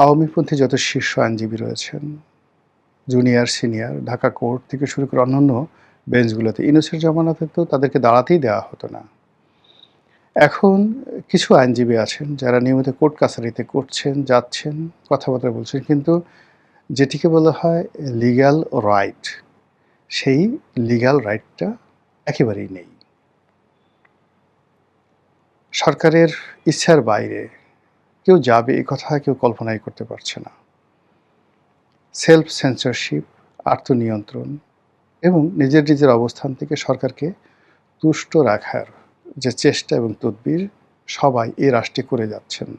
আওয়ামীপন্থী যত শীর্ষ আইনজীবী রয়েছেন, জুনিয়র, সিনিয়র, ঢাকা কোর্ট থেকে শুরু করে অন্যান্য বেঞ্চগুলোতে ইউনূসের জমানাতে তো তাদেরকে দাঁড়াতেই দেওয়া হতো না। এখন কিছু আইনজীবী আছেন যারা নিয়মিত কোর্ট কাছারিতে করছেন, যাচ্ছেন, কথাবার্তা বলছেন। কিন্তু যেটিকে বলা হয় লিগ্যাল রাইট, সেই লিগ্যাল রাইটটা একেবারেই নেই। সরকারের ইচ্ছার বাইরে কেউ যাবে এ কথা কেউ কল্পনাই করতে পারছে না। সেলফ সেন্সরশিপ, আত্মনিয়ন্ত্রণ এবং নিজের অবস্থান থেকে সরকারকে তুষ্ট রাখার যে চেষ্টা এবং তদবির সবাই এই রাষ্ট্রে করে যাচ্ছেন।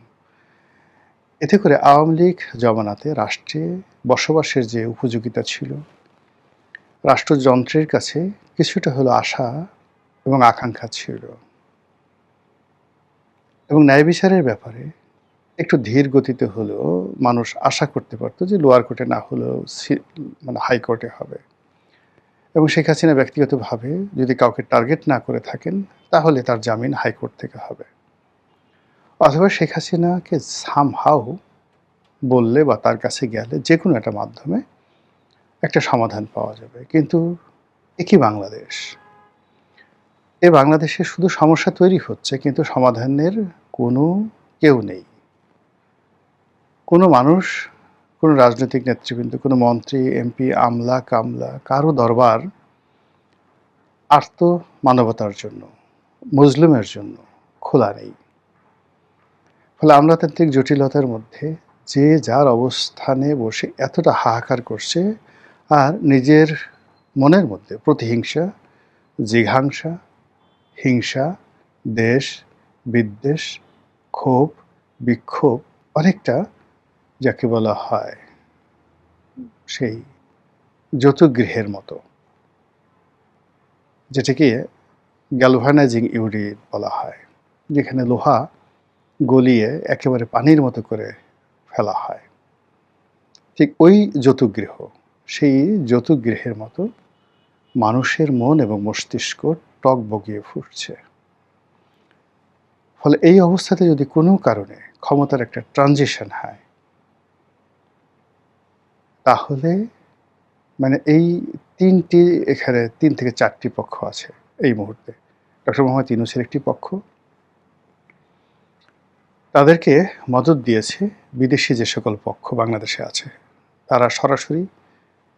এতে করে আওয়ামী লীগ জমানাতে রাষ্ট্রে বসবাসের যে উপযোগিতা ছিল, রাষ্ট্রযন্ত্রের কাছে কিছুটা হলো আশা এবং আকাঙ্ক্ষা ছিল, এবং ন্যায় বিচারের ব্যাপারে একটু ধীর গতিতে হলেও মানুষ আশা করতে পারতো যে লোয়ার কোর্টে না হলেও হাইকোর্টে হবে। এবং শেখ হাসিনা ব্যক্তিগতভাবে যদি কাউকে টার্গেট না করে থাকেন তাহলে তার জামিন হাইকোর্ট থেকে হবে, অথবা শেখ হাসিনাকে সামহাউ বললে বা তার কাছে গেলে যে কোনো একটা মাধ্যমে একটা সমাধান পাওয়া যাবে। কিন্তু একই বাংলাদেশ, বাংলাদেশে শুধু সমস্যা তৈরি হচ্ছে কিন্তু সমাধানের কোনো কেউ নেই। কোনো মানুষ, কোনো রাজনৈতিক নেতৃবৃন্দ, কোনো মন্ত্রী, এমপি, আমলা কামলা কারো দরবার আর্ত মানবতার জন্য, মুসলিমের জন্য খোলা নেই। ফলে আমলাতান্ত্রিক জটিলতার মধ্যে যে যার অবস্থানে বসে এতটা হাহাকার করছে, আর নিজের মনের মধ্যে প্রতিহিংসা, জিঘাংসা, হিংসা, দেশ বিদ্বেষ, ক্ষোভ, বিক্ষোভ অনেকটা যাকে বলা হয় সেই যৌতুগৃহের মতো, যেটাকে গ্যালভানাইজিং ইউনিট বলা হয়, যেখানে লোহা গলিয়ে একেবারে পানির মতো করে ফেলা হয়। ঠিক ওই যৌতুগৃহ, সেই যৌতুগৃহের মতো মানুষের মন এবং মস্তিষ্ক টক বগিয়ে ফুটছে। ফলে এই অবস্থাতে যদি কোনো কারণে ক্ষমতার একটা ট্রানজিশন হয়, তাহলে এই তিনটি, এখানে ৩ থেকে ৪টি পক্ষ আছে এই মুহূর্তে। ডক্টর মোহাম্মদ ইউনূসের একটি পক্ষ, তাদেরকে মদদ দিয়েছে বিদেশি যে সকল পক্ষ বাংলাদেশে আছে, তারা সরাসরি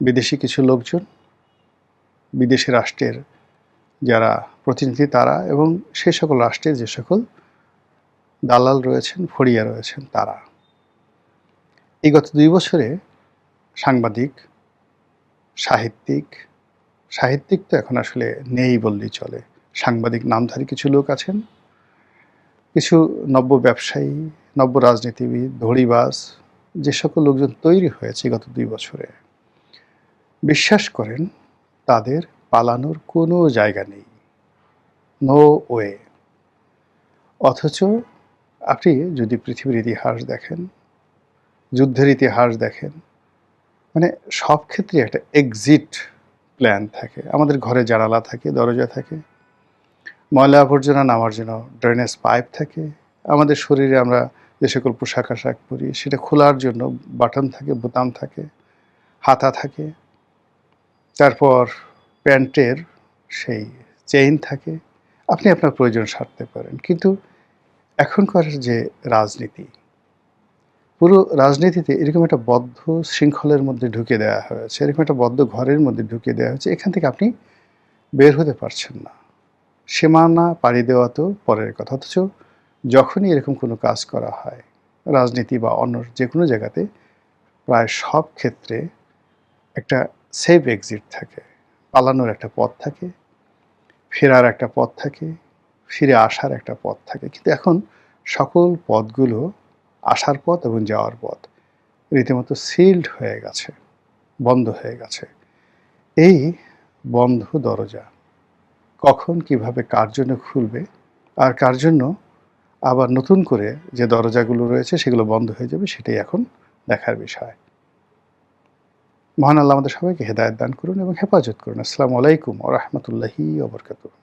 বিদেশি কিছু লোকজন, বিদেশি রাষ্ট্রের যারা প্রতিনিধি তারা, এবং সে সকল রাষ্ট্রের যে সকল দালাল রয়েছেন, ফড়িয়া রয়েছেন তারা। এই গত ২ বছরে সাংবাদিক, সাহিত্যিক তো এখন আসলে নেই বললেই চলে, সাংবাদিক নামধারী কিছু লোক আছেন, কিছু নব্য ব্যবসায়ী, নব্য রাজনীতিবিদ, ধড়িবাজ, যে সকল লোকজন তৈরি হয়েছে গত ২ বছরে, বিশ্বাস করেন তাদের পালানোর কোনো জায়গা নেই, নো ওয়ে। অথচ আপনি যদি পৃথিবীর ইতিহাস দেখেন, যুদ্ধের ইতিহাস দেখেন, সব ক্ষেত্রে একটা এক্সিট প্ল্যান থাকে। আমাদের ঘরে জানালা থাকে, দরজা থাকে, ময়লা আবর্জনা নামার জন্য ড্রেনেজ পাইপ থাকে, আমাদের শরীরে আমরা যে সকল পোশাক আশাক পরি সেটা খোলার জন্য বাটন থাকে, বোতাম থাকে, হাতা থাকে, তারপর প্যান্টের সেই চেইন থাকে, আপনি আপনার প্রয়োজন সারতে পারেন। কিন্তু এখনকার যে রাজনীতি, পুরো রাজনীতিতে এরকম একটা বদ্ধ শৃঙ্খলের মধ্যে ঢুকে দেওয়া হয়েছে, এরকম একটা বদ্ধ ঘরের মধ্যে ঢুকে দেওয়া হয়েছে, এখান থেকে আপনি বের হতে পারছেন না। সীমানা পাড়ি দেওয়া তো পরের কথা, অথচ যখনই এরকম কোনো কাজ করা হয় রাজনীতি বা অন্য যে কোনো জায়গাতে, প্রায় সব ক্ষেত্রে একটা সেফ এক্সিট থাকে, পালানোর একটা পথ থাকে, ফেরার একটা পথ থাকে, ফিরে আসার একটা পথ থাকে। কিন্তু এখন সকল পথগুলো, আসার পথ এবং যাওয়ার পথ, রীতিমতো সিল্ড হয়ে গেছে, বন্ধ হয়ে গেছে। এই বন্ধ দরজা কখন কিভাবে কার জন্য খুলবে, আর কার জন্য আবার নতুন করে যে দরজাগুলো রয়েছে সেগুলো বন্ধ হয়ে যাবে, সেটাই এখন দেখার বিষয়। মহান আল্লাহ আমাদের সবাইকে হেদায়েত দান করুন এবং হেফাজত করুন। আসসালামু আলাইকুম ওয়া রাহমাতুল্লাহি ওয়া বারাকাতুহু।